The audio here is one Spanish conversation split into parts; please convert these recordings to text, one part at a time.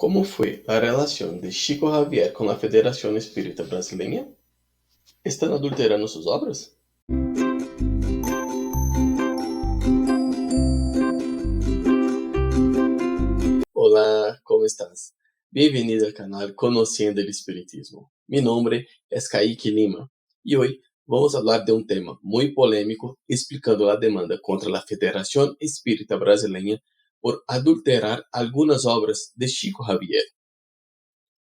Como foi a relação de Chico Xavier com a Federação Espírita Brasileira? Estão adulterando suas obras? Olá, como estás? Bem-vindo ao canal Conhecendo o Espiritismo. Mi nombre es Kaique Lima e hoje vamos falar de um tema muito polêmico explicando a demanda contra a Federação Espírita Brasileira por adulterar algumas obras de Chico Xavier.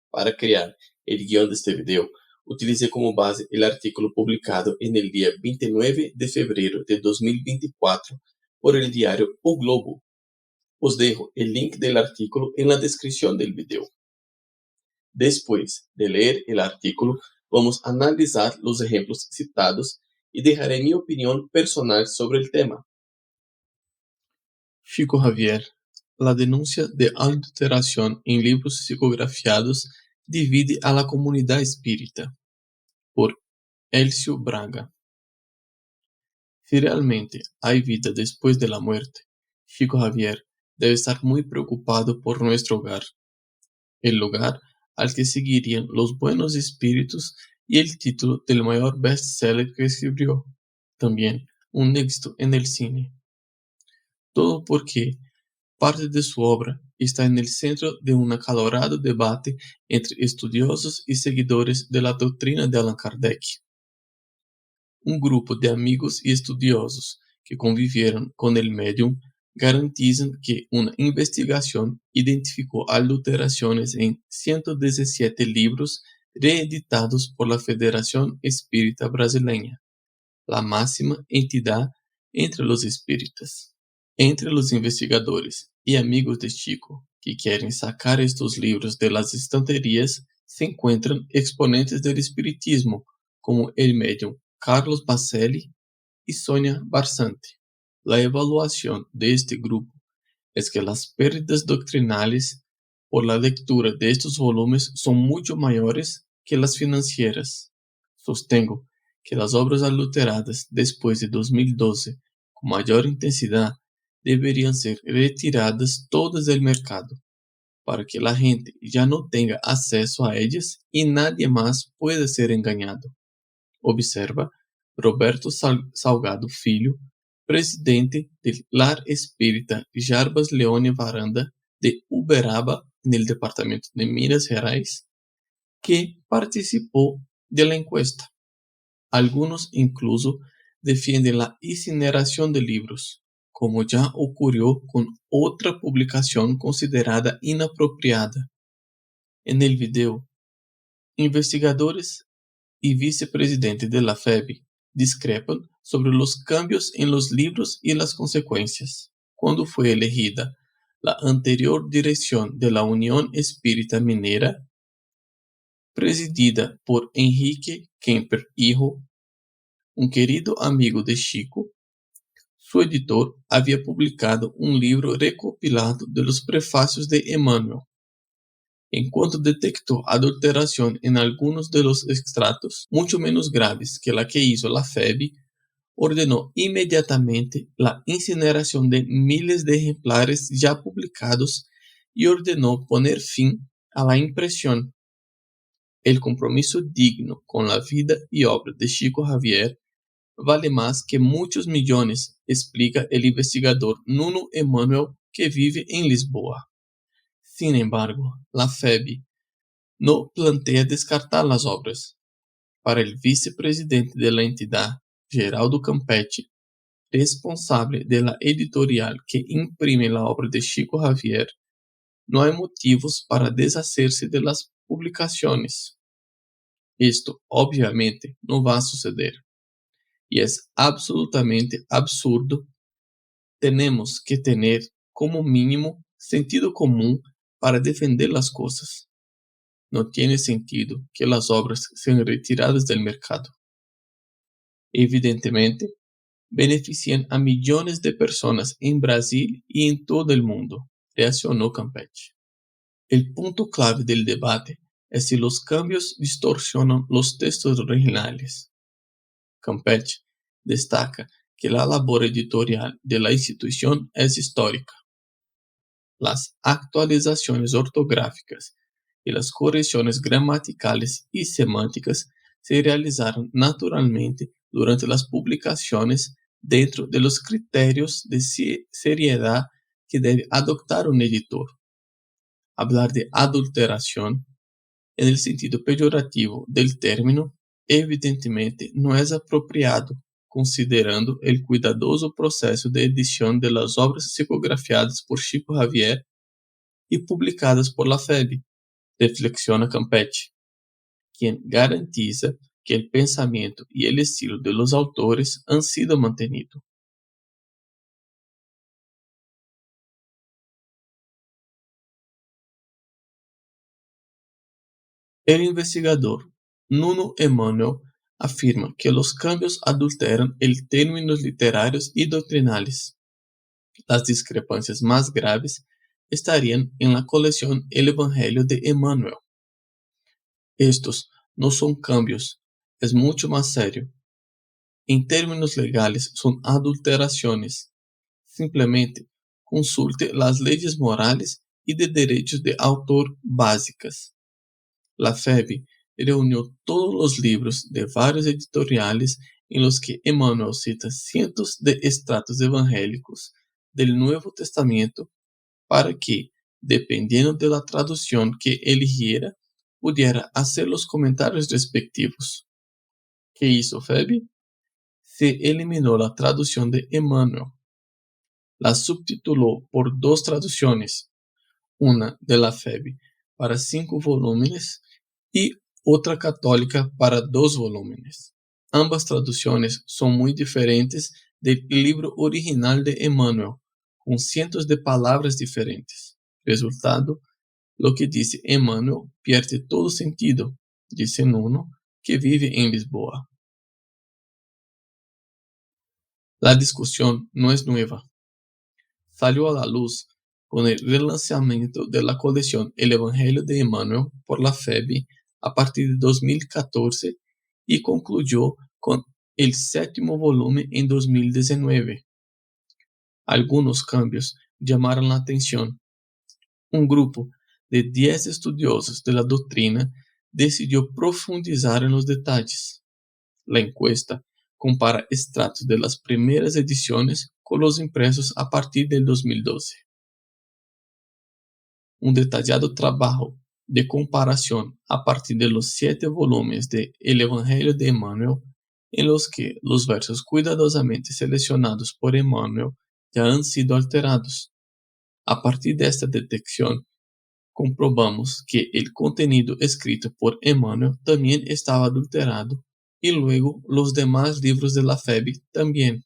Para criar el guión de este video, utilicé como base el artículo publicado en el día 29 de febrero de 2024 por el diario O Globo. Os dejo el link del artículo en la descripción del video. Después de leer el artículo, vamos a analizar los ejemplos citados y dejaré mi opinión personal sobre el tema. Chico Xavier. La denuncia de adulteración en libros psicografiados divide a la comunidad espírita. Por Elcio Braga. Si realmente hay vida después de la muerte, Chico Xavier debe estar muy preocupado por nuestro hogar, el lugar al que seguirían los buenos espíritus y el título del mayor bestseller que escribió, también un éxito en el cine. Todo porque parte de su obra está en el centro de un acalorado debate entre estudiosos y seguidores de la doctrina de Allan Kardec. Un grupo de amigos y estudiosos que convivieron con el medium garantizan que una investigación identificó adulteraciones en 117 libros reeditados por la Federación Espírita Brasileña, la máxima entidad entre los espíritas. Entre los investigadores y amigos de Chico que quieren sacar estos libros de las estanterías se encuentran exponentes del espiritismo como el medium Carlos Bacelli y Sonia Barsante. La evaluación de este grupo es que las pérdidas doctrinales por la lectura de estos volúmenes son mucho mayores que las financieras. Sostengo que las obras adulteradas después de 2012 con mayor intensidad deberían ser retiradas todas del mercado para que la gente ya no tenga acceso a ellas y nadie más pueda ser engañado. Observa Roberto Salgado Filho, presidente del Lar Espírita Jarbas Leone Varanda de Uberaba, en el departamento de Minas Gerais, que participó de la encuesta. Algunos incluso defienden la incineración de libros, como ya ocurrió con otra publicación considerada inapropiada. En el video, investigadores y vicepresidente de la FEB discrepan sobre los cambios en los libros y las consecuencias. Cuando fue elegida la anterior dirección de la Unión Espírita Minera, presidida por Enrique Kemper Hijo, un querido amigo de Chico, su editor había publicado un libro recopilado de los prefacios de Emmanuel. En cuanto detectó adulteración en algunos de los extractos, mucho menos graves que la que hizo la FEB, ordenó inmediatamente la incineración de miles de ejemplares ya publicados y ordenó poner fin a la impresión. El compromiso digno con la vida y obra de Chico Xavier vale más que muchos millones, explica el investigador Nuno Emanuel, que vive en Lisboa. Sin embargo, la FEB no plantea descartar las obras. Para el vicepresidente de la entidad, Geraldo Campetti, responsable de la editorial que imprime la obra de Chico Xavier, no hay motivos para deshacerse de las publicaciones. Esto obviamente no va a suceder. Y es absolutamente absurdo. Tenemos que tener como mínimo sentido común para defender las cosas. No tiene sentido que las obras sean retiradas del mercado. Evidentemente, benefician a millones de personas en Brasil y en todo el mundo, reaccionó Campetti. El punto clave del debate es si los cambios distorsionan los textos originales. Campetti destaca que la labor editorial de la institución es histórica. las actualizaciones ortográficas y las correcciones gramaticales y semánticas se realizaron naturalmente durante las publicaciones dentro de los criterios de seriedad que debe adoptar un editor. Hablar de adulteración en el sentido peyorativo del término evidentemente no es apropiado, considerando el cuidadoso proceso de edición de las obras psicografiadas por Chico Xavier y publicadas por la FEB, reflexiona Campeche, quien garantiza que el pensamiento y el estilo de los autores han sido mantenidos. El investigador Nuno Emanuel afirma que los cambios adulteran el términos literarios y doctrinales. Las discrepancias más graves estarían en la colección El Evangelio de Emanuel. Estos no son cambios, es mucho más serio. En términos legales son adulteraciones. Simplemente consulte las leyes morales y de derechos de autor básicas. La FEB reunió todos los libros de varios editoriales en los que Emmanuel cita cientos de estratos evangélicos del Nuevo Testamento para que, dependiendo de la traducción que eligiera, pudiera hacer los comentarios respectivos. ¿Qué hizo FEB? Se eliminó la traducción de Emmanuel. La subtituló por dos traducciones, una de la FEB para 5 volúmenes y otra católica para 2 volúmenes. Ambas traducciones son muy diferentes del libro original de Emmanuel, con cientos de palabras diferentes. Resultado, lo que dice Emmanuel pierde todo sentido, dice Nuno, que vive en Lisboa. La discusión no es nueva. Salió a la luz con el relanzamiento de la colección El Evangelio de Emmanuel por la FEB a partir de 2014 y concluyó con el 7º volumen en 2019. Algunos cambios llamaron la atención. Un grupo de 10 estudiosos de la doctrina decidió profundizar en los detalles. La encuesta compara extractos de las primeras ediciones con los impresos a partir del 2012. Un detallado trabajo de comparación a partir de los 7 volúmenes de El Evangelio de Emmanuel, en los que los versos cuidadosamente seleccionados por Emmanuel ya han sido alterados. A partir de esta detección, comprobamos que el contenido escrito por Emmanuel también estaba adulterado y luego los demás libros de la FEB también.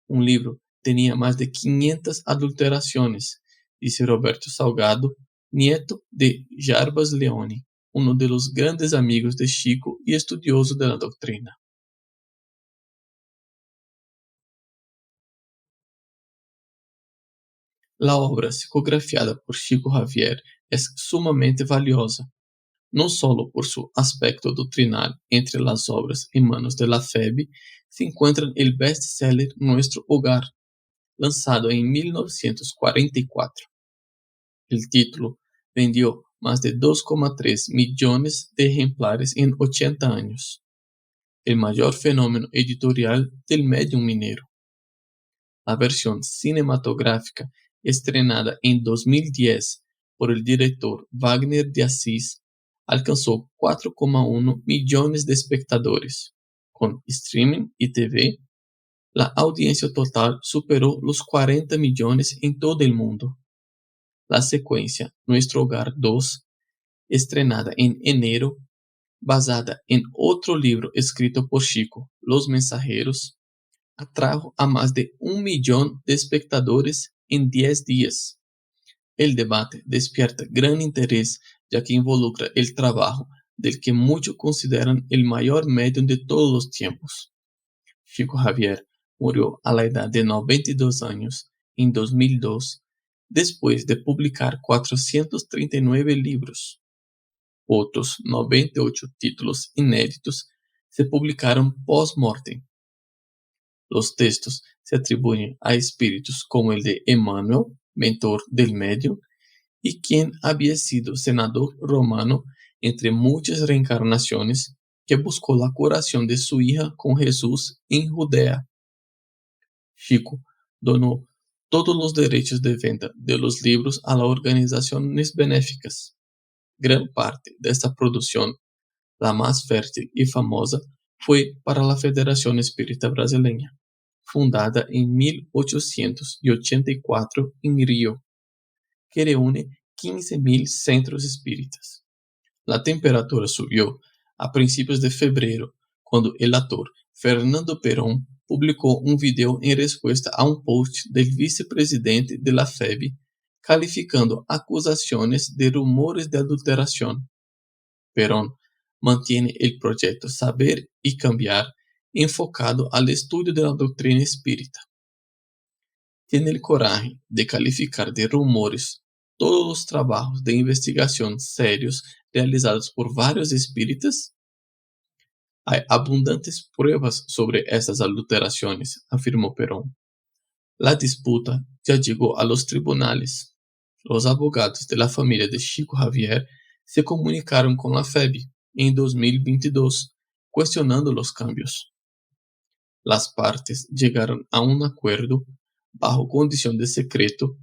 Un libro tenía más de 500 adulteraciones, dice Roberto Salgado, nieto de Jarbas Leone, uno de los grandes amigos de Chico y estudioso de la doctrina. La obra psicografiada por Chico Xavier es sumamente valiosa, no solo por su aspecto doctrinal. Entre las obras en manos de la FEB se encuentra el bestseller Nuestro Hogar, lanzado en 1944. El título vendió más de 2,3 millones de ejemplares en 80 años, el mayor fenómeno editorial del medio minero. La versión cinematográfica, estrenada en 2010 por el director Wagner de Assis, alcanzó 4,1 millones de espectadores. Con streaming y TV, la audiencia total superó los 40 millones en todo el mundo. La secuencia Nuestro Hogar 2, estrenada en enero, basada en otro libro escrito por Chico, Los Mensajeros, atrajo a más de 1 millón de espectadores en 10 días. El debate despierta gran interés ya que involucra el trabajo del que muchos consideran el mayor medium de todos los tiempos. Chico Xavier murió a la edad de 92 años en 2002, después de publicar 439 libros. Otros 98 títulos inéditos se publicaron post-mortem. Los textos se atribuyen a espíritus como el de Emmanuel, mentor del medio, y quien había sido senador romano entre muchas reencarnaciones, que buscó la curación de su hija con Jesús en Judea. Chico donó todos los derechos de venta de los libros a las organizaciones benéficas. Gran parte de esta producción, la más fértil y famosa, fue para la Federación Espírita Brasileña, fundada en 1884 en Río, que reúne 15.000 centros espíritas. La temperatura subió a principios de febrero, cuando el actor Fernando Perón publicó un video en respuesta a un post del vicepresidente de la FEB calificando acusaciones de rumores de adulteración. Perón mantiene el proyecto Saber y Cambiar enfocado al estudio de la doctrina espírita. Tiene el coraje de calificar de rumores todos los trabajos de investigación serios realizados por varios espíritas. Hay abundantes pruebas sobre estas adulteraciones, afirmó Perón. La disputa ya llegó a los tribunales. Los abogados de la familia de Chico Xavier se comunicaron con la FEB en 2022, cuestionando los cambios. Las partes llegaron a un acuerdo bajo condición de secreto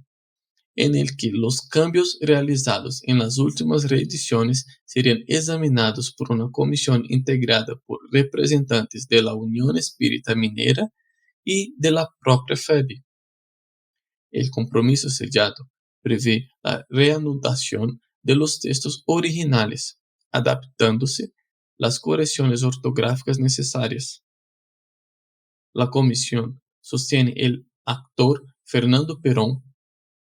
en el que los cambios realizados en las últimas reediciones serían examinados por una comisión integrada por representantes de la Unión Espírita Minera y de la propia FEB. El compromiso sellado prevé la reanudación de los textos originales, adaptándose las correcciones ortográficas necesarias. La comisión, sostiene el actor Fernando Perón,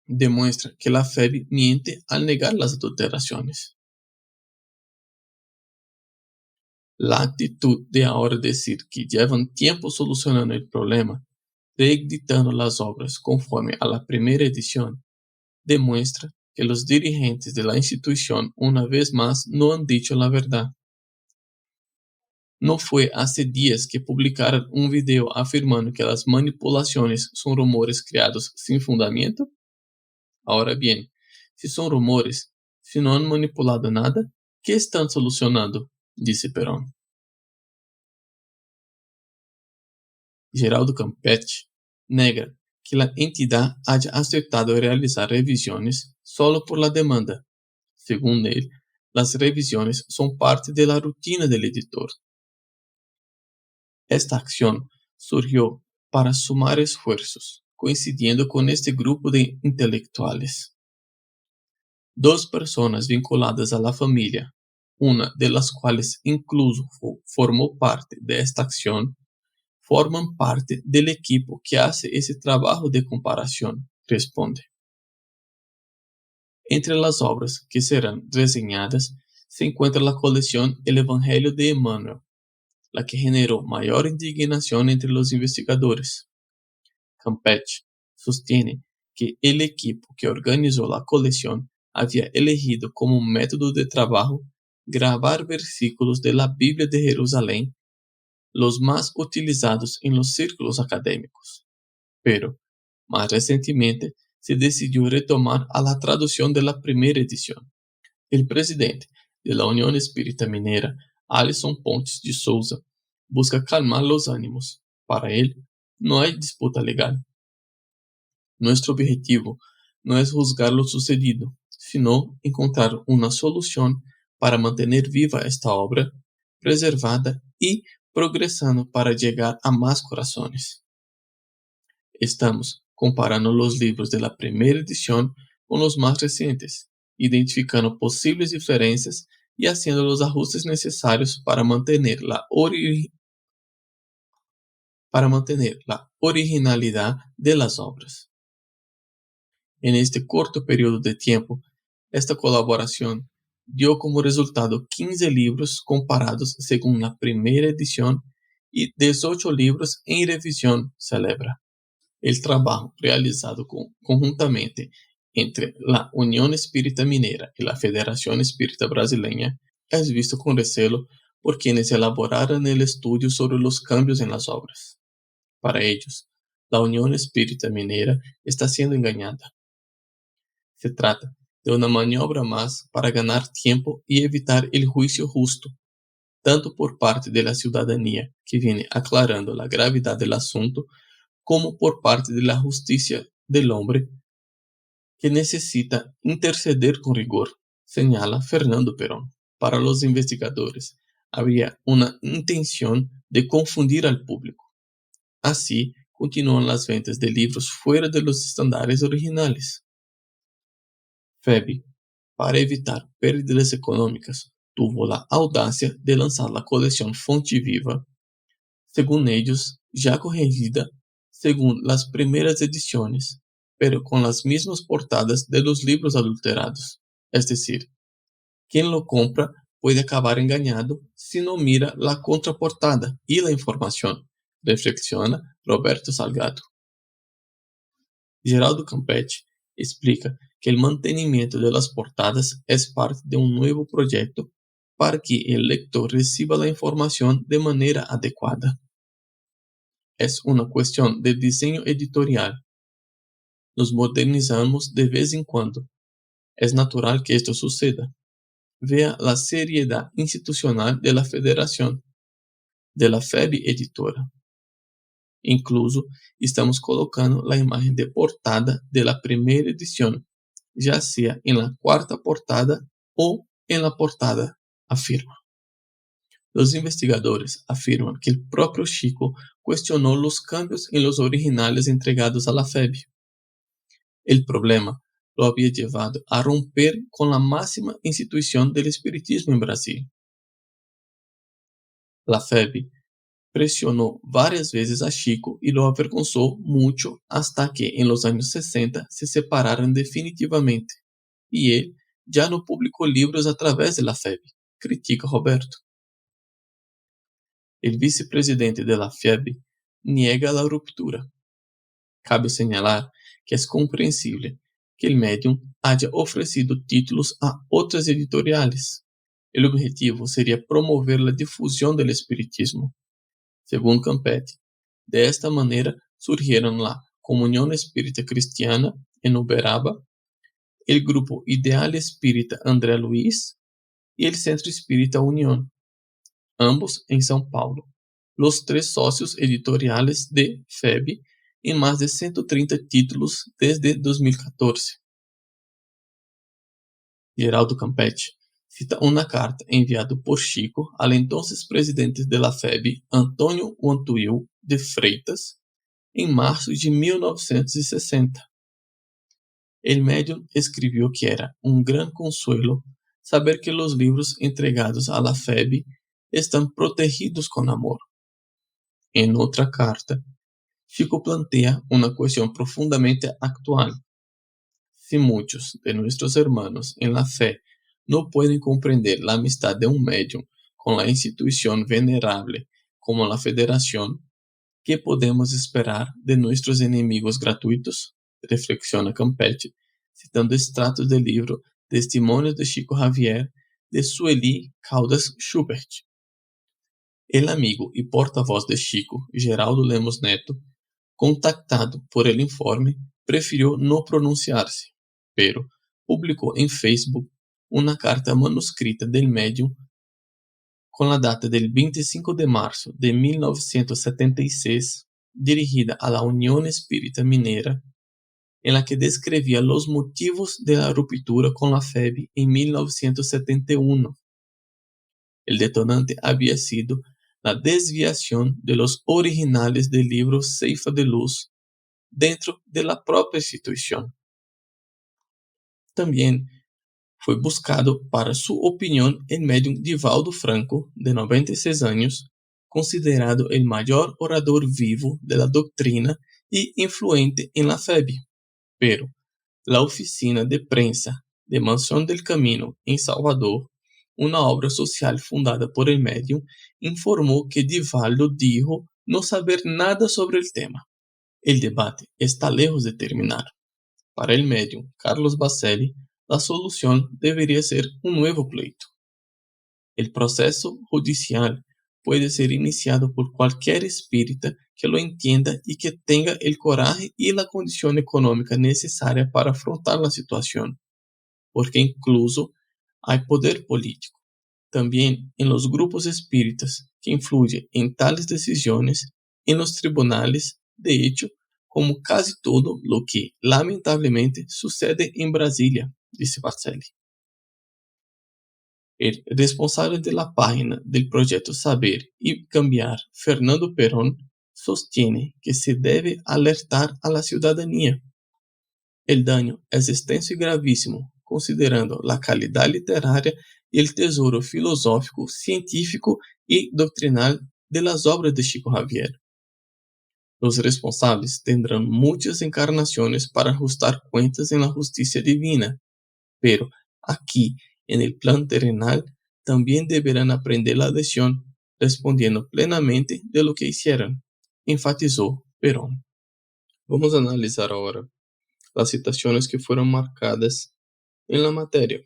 demuestra que la FEB miente al negar las adulteraciones. La actitud de ahora decir que llevan tiempo solucionando el problema, reeditando las obras conforme a la primera edición, demuestra que los dirigentes de la institución una vez más no han dicho la verdad. No fue hace días que publicaron un video afirmando que las manipulaciones son rumores creados sin fundamento. Ahora bien, si son rumores, si no han manipulado nada, ¿qué están solucionando?, dice Perón. Geraldo Campeche nega que la entidad haya aceptado realizar revisiones solo por la demanda. Según él, las revisiones son parte de la rutina del editor. Esta acción surgió para sumar esfuerzos, coincidiendo con este grupo de intelectuales. Dos personas vinculadas a la familia, una de las cuales incluso formó parte de esta acción, forman parte del equipo que hace ese trabajo de comparación, responde. Entre las obras que serán reseñadas se encuentra la colección El Evangelio de Emmanuel, la que generó mayor indignación entre los investigadores. Campeche sostiene que el equipo que organizó la colección había elegido como método de trabajo grabar versículos de la Biblia de Jerusalén, los más utilizados en los círculos académicos. Pero, más recientemente, se decidió retomar a la traducción de la primera edición. El presidente de la Unión Espírita Minera, Alisson Pontes de Souza, busca calmar los ánimos. Para él, no hay disputa legal. Nuestro objetivo no es juzgar lo sucedido, sino encontrar una solución para mantener viva esta obra, preservada y progresando para llegar a más corazones. Estamos comparando los libros de la primera edición con los más recientes, identificando posibles diferencias y haciendo los ajustes necesarios para mantener la originalidad de las obras. En este corto periodo de tiempo, esta colaboración dio como resultado 15 libros comparados según la primera edición y 18 libros en revisión celebra. El trabajo realizado conjuntamente entre la Unión Espírita Minera y la Federación Espírita Brasileña es visto con recelo por quienes elaboraron el estudio sobre los cambios en las obras. Para ellos, la Unión Espírita Minera está siendo engañada. Se trata de una maniobra más para ganar tiempo y evitar el juicio justo, tanto por parte de la ciudadanía que viene aclarando la gravedad del asunto, como por parte de la justicia del hombre que necesita interceder con rigor, señala Fernando Perón. Para los investigadores, habría una intención de confundir al público. Así, continúan las ventas de libros fuera de los estándares originales. FEBI, para evitar pérdidas económicas, tuvo la audacia de lanzar la colección Fonte Viva, según ellos, ya corregida según las primeras ediciones, pero con las mismas portadas de los libros adulterados. Es decir, quien lo compra puede acabar engañado si no mira la contraportada y la información, reflexiona Roberto Salgado. Geraldo Campeche explica que el mantenimiento de las portadas es parte de un nuevo proyecto para que el lector reciba la información de manera adecuada. Es una cuestión de diseño editorial. Nos modernizamos de vez en cuando. Es natural que esto suceda. Vea la seriedad institucional de la Federación, de la FEB Editora. Incluso estamos colocando la imagen de portada de la primera edición, ya sea en la cuarta portada o en la portada, afirma. Los investigadores afirman que el propio Chico cuestionó los cambios en los originales entregados a la FEB. El problema lo había llevado a romper con la máxima institución del espiritismo en Brasil. La FEB presionó varias veces a Chico y lo avergonzó mucho hasta que en los años 60 se separaron definitivamente y él ya no publicó libros a través de la FEB, critica Roberto. El vicepresidente de la FEB niega la ruptura. Cabe señalar que es comprensible que el medium haya ofrecido títulos a otras editoriales. El objetivo sería promover la difusión del espiritismo. Según Campeche, de esta manera surgieron la Comunión Espírita Cristiana en Uberaba, el Grupo Ideal Espírita André Luiz y el Centro Espírita Unión, ambos en São Paulo, los tres socios editoriales de FEB en más de 130 títulos desde 2014. Geraldo Campeche cita una carta enviada por Chico al entonces presidente de la FEB, Antônio Wantuil de Freitas, en marzo de 1960. El médium escribió que era un gran consuelo saber que los libros entregados a la FEB están protegidos con amor. En otra carta, Chico plantea una cuestión profundamente actual. Si muchos de nuestros hermanos en la fe no pueden comprender la amistad de un medium con la institución venerable como la Federación, ¿qué podemos esperar de nuestros enemigos gratuitos? Reflexiona Campeche, citando extractos del libro Testimonios de Chico Xavier de Sueli Caldas Schubert. El amigo y portavoz de Chico, Geraldo Lemos Neto, contactado por el informe, prefirió no pronunciarse, pero publicó en Facebook una carta manuscrita del medium con la data del 25 de marzo de 1976, dirigida a la Unión Espírita Minera, en la que describía los motivos de la ruptura con la FEB en 1971. El detonante había sido la desviación de los originales del libro Ceifa de Luz dentro de la propia institución. También fue buscado para su opinión el medium Divaldo Franco, de 96 años, considerado el mayor orador vivo de la doctrina y influente en la FEB. Pero la oficina de prensa de Mansión del Camino en Salvador, una obra social fundada por el medium, informó que Divaldo dijo no saber nada sobre el tema. El debate está lejos de terminar. Para el medium Carlos Bacelli, la solución debería ser un nuevo pleito. El proceso judicial puede ser iniciado por cualquier espírita que lo entienda y que tenga el coraje y la condición económica necesaria para afrontar la situación, porque incluso hay poder político también en los grupos espíritas que influye en tales decisiones, en los tribunales, de hecho, como casi todo lo que lamentablemente sucede en Brasilia, dice Pacelli. El responsable de la página del proyecto Saber y Cambiar, Fernando Perón, sostiene que se debe alertar a la ciudadanía. El daño es extenso y gravísimo, considerando la calidad literaria y el tesoro filosófico, científico y doctrinal de las obras de Chico Xavier. Los responsables tendrán muchas encarnaciones para ajustar cuentas en la justicia divina, pero aquí, en el plan terrenal, también deberán aprender la lección, respondiendo plenamente de lo que hicieron, enfatizó Perón. Vamos a analizar ahora las citaciones que fueron marcadas en la materia.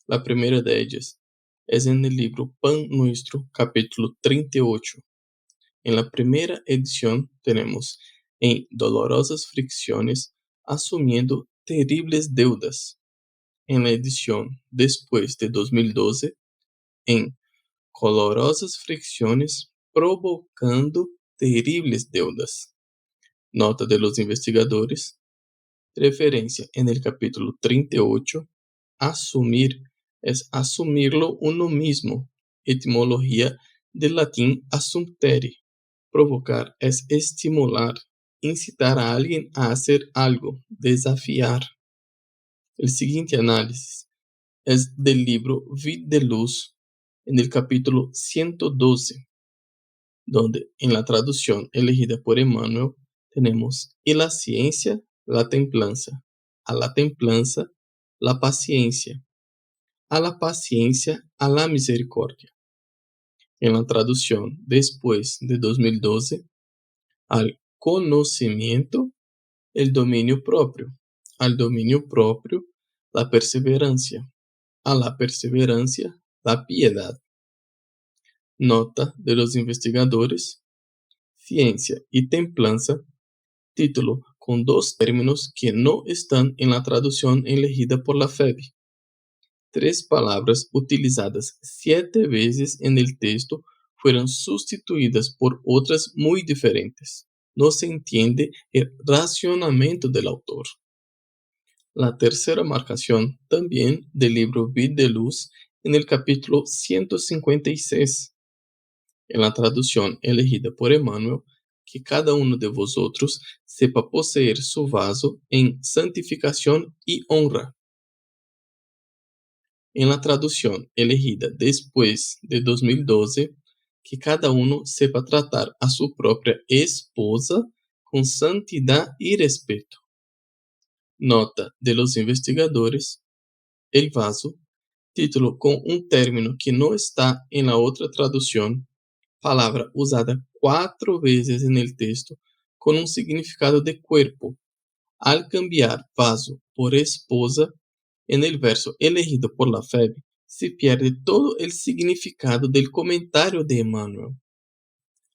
La primera de ellas es en el libro Pan Nuestro, capítulo 38. En la primera edición tenemos en Dolorosas Fricciones, asumiendo terribles deudas. En la edición después de 2012, en Colorosas Fricciones, provocando terribles deudas. Nota de los investigadores. Referencia en el capítulo 38. Asumir es asumirlo uno mismo. Etimología del latín assumptere. Provocar es estimular, incitar a alguien a hacer algo, desafiar. El siguiente análisis es del libro Vid de Luz, en el capítulo 112, donde en la traducción elegida por Emmanuel tenemos y la ciencia, la templanza, a la templanza, la paciencia, a la paciencia, a la misericordia. En la traducción después de 2012, al conocimiento, el dominio propio, al dominio propio, la perseverancia, a la perseverancia, la piedad. Nota de los investigadores, ciencia y templanza, título con dos términos que no están en la traducción elegida por la FEBI. 3 palabras utilizadas 7 veces en el texto fueron sustituidas por otras muy diferentes. No se entiende el racionamiento del autor. La tercera marcación, también del libro Vid de Luz, en el capítulo 156. En la traducción elegida por Emmanuel, que cada uno de vosotros sepa poseer su vaso en santificación y honra. En la traducción elegida después de 2012, que cada uno sepa tratar a su propia esposa con santidad y respeto. Nota de los investigadores, el vaso, título con un término que no está en la otra traducción, palabra usada 4 veces en el texto con un significado de cuerpo. Al cambiar vaso por esposa, en el verso elegido por la FEB, se pierde todo el significado del comentario de Emmanuel.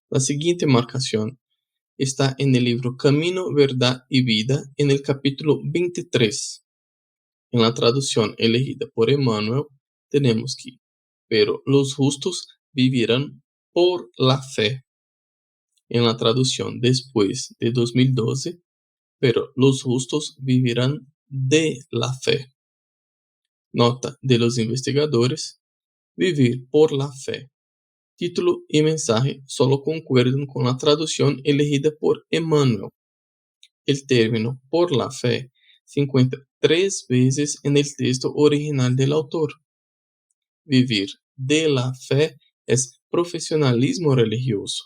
La siguiente marcación está en el libro Camino, Verdad y Vida, en el capítulo 23. En la traducción elegida por Emmanuel, tenemos que, pero los justos vivirán por la fe. En la traducción después de 2012, pero los justos vivirán de la fe. Nota de los investigadores, vivir por la fe. Título y mensaje solo concuerdan con la traducción elegida por Emmanuel. El término por la fe se encuentra 3 veces en el texto original del autor. Vivir de la fe es profesionalismo religioso.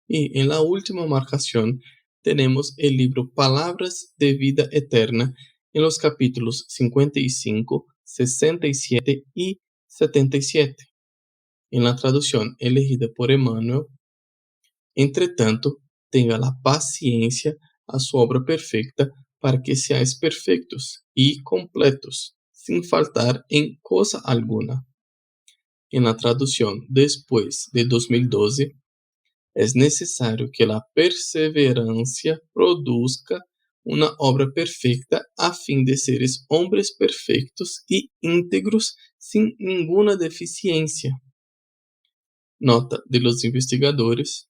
Y en la última marcación tenemos el libro Palabras de Vida Eterna en los capítulos 55, 67 y 77. En la traducción elegida por Emmanuel, entre tanto, tenga la paciencia a su obra perfecta para que seáis perfectos y completos, sin faltar en cosa alguna. en la traducción después de 2012, es necesario que la perseverancia produzca una obra perfecta a fin de seres hombres perfectos y íntegros sin ninguna deficiencia. Nota de los investigadores: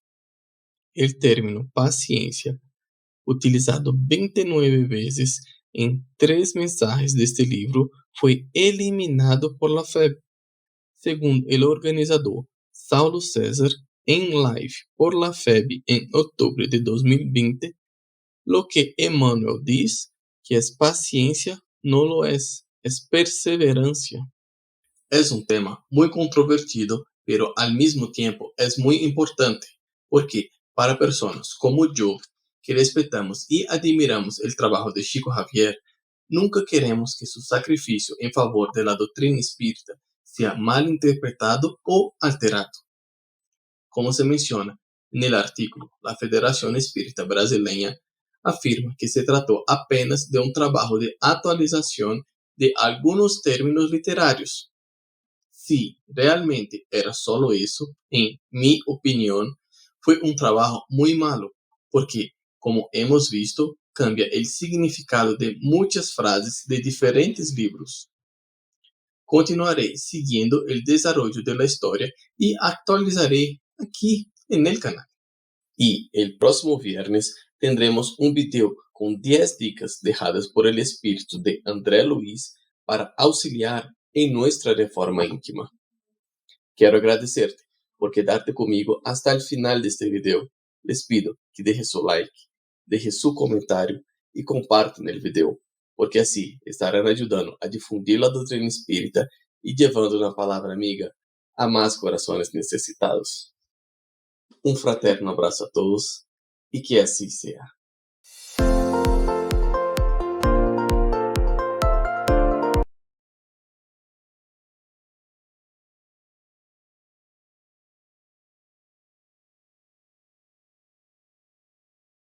el término paciencia, utilizado 29 veces en 3 mensajes de este libro, fue eliminado por la FEB, según el organizador Saulo César en live por la FEB en octubre de 2020. Lo que Emmanuel dice que es paciencia no lo es perseverancia. Es un tema muy controvertido, pero al mismo tiempo es muy importante, porque para personas como yo, que respetamos y admiramos el trabajo de Chico Xavier, nunca queremos que su sacrificio en favor de la doctrina espírita sea mal interpretado o alterado. Como se menciona en el artículo, la Federación Espírita Brasileña afirma que se trató apenas de un trabajo de actualización de algunos términos literarios. Si realmente era solo eso, en mi opinión, fue un trabajo muy malo, porque, como hemos visto, cambia el significado de muchas frases de diferentes libros. Continuaré siguiendo el desarrollo de la historia y actualizaré aquí en el canal. Y el próximo viernes tendremos un video con 10 dicas dejadas por el espíritu de André Luiz para auxiliar en nuestra reforma íntima. Quiero agradecerte por quedarte conmigo hasta el final de este video. Les pido que deje su like, deje su comentario y compartan el video, porque así estarán ayudando a difundir la doctrina espírita y llevando una palabra amiga a más corazones necesitados. Un fraterno abrazo a todos y que así sea.